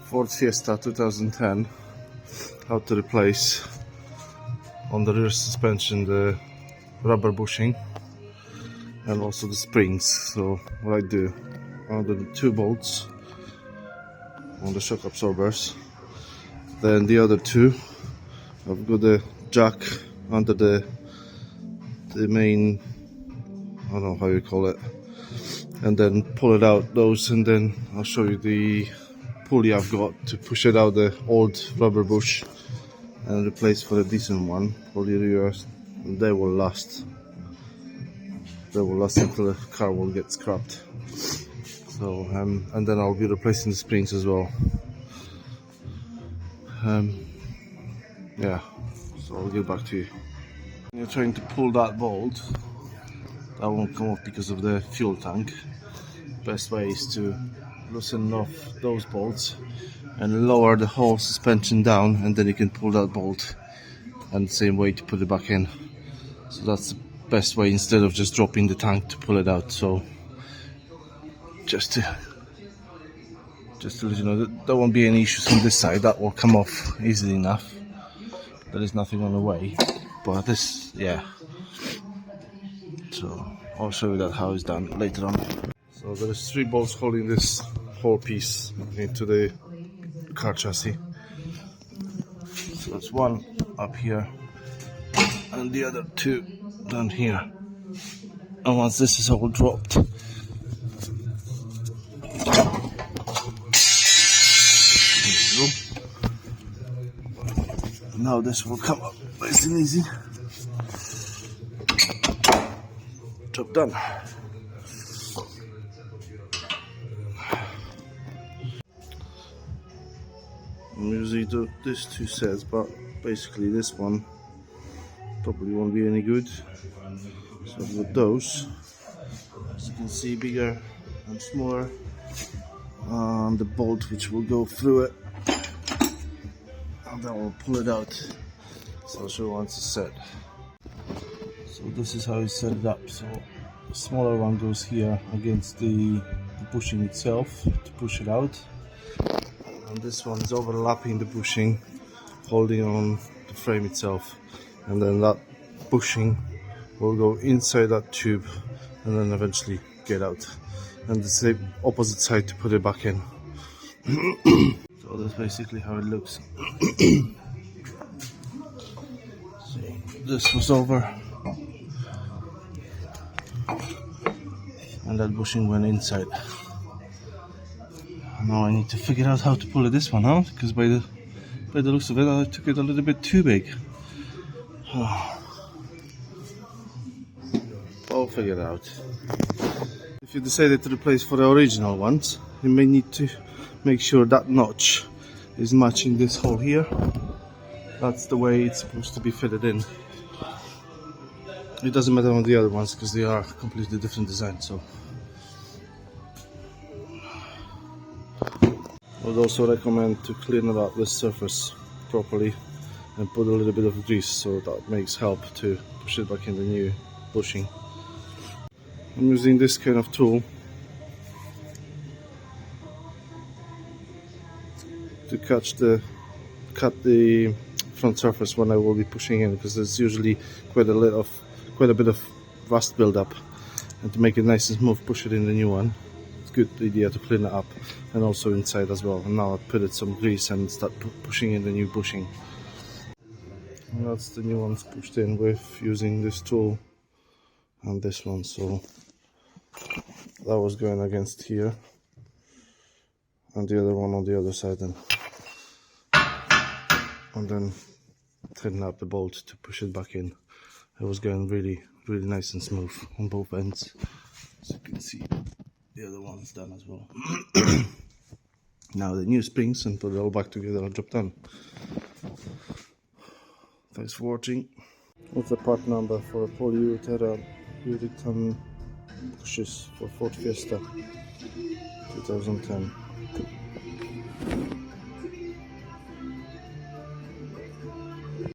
Ford Fiesta 2010, how to replace on the rear suspension the rubber bushing and also the springs. So what I do, under the 2 bolts on the shock absorbers, then the other 2 I've got the jack under the main, I don't know how you call it, and then pull it out those, and then I'll show you the pulley I've got to push it out the old rubber bush and replace for a decent one for the rear. They will last. They will last until the car will get scrapped. So and then I'll be replacing the springs as well. Yeah, so I'll get back to you. When you're trying to pull that bolt, that won't come off because of the fuel tank. Best way is to loosen off those bolts and lower the whole suspension down, and then you can pull that bolt, and the same way to put it back in. So that's the best way, instead of just dropping the tank to pull it out. So just to let you know, there won't be any issues on this side. That will come off easily enough. There is nothing on the way, but this, yeah. So I'll show you that how it's done later on. So there's 3 bolts holding this whole piece into the car chassis. So that's 1 up here and the other 2 down here. And once this is all dropped, now this will come up nice and easy. Job done. I'm using these 2 sets, but basically this one probably won't be any good. So I've got those, as you can see, bigger and smaller, the bolt which will go through it, and then we'll pull it out. So I'll show you once it's set. So this is how you set it up. So the smaller one goes here against the bushing itself to push it out, and this one is overlapping the bushing, holding on the frame itself, and then that bushing will go inside that tube and then eventually get out, and the same opposite side to put it back in. So that's basically how it looks. So this was over, and that bushing went inside. Now I need to figure out how to pull this one out, because by the looks of it, I took it a little bit too big. I'll figure it out. If you decided to replace for the original ones, you may need to make sure that notch is matching this hole here. That's the way it's supposed to be fitted in. It doesn't matter on the other ones because they are completely different design. So I would also recommend to clean up this surface properly and put a little bit of grease, so that makes help to push it back in the new bushing. I'm using this kind of tool to cut the front surface when I will be pushing in, because there's usually quite a bit of rust build-up, and to make it nice and smooth, push it in the new one. It's a good idea to clean it up, and also inside as well. And now I've put it some grease and start pushing in the new bushing. And that's the new ones pushed in with using this tool and this one. So that was going against here, and the other one on the other side, and then tighten up the bolt to push it back in. It was going really nice and smooth on both ends. As you can see, the other one's done as well. Now the new springs, and put it all back together, and job done. Thanks for watching. What's the part number for a polyurethane bushes for Ford Fiesta 2010?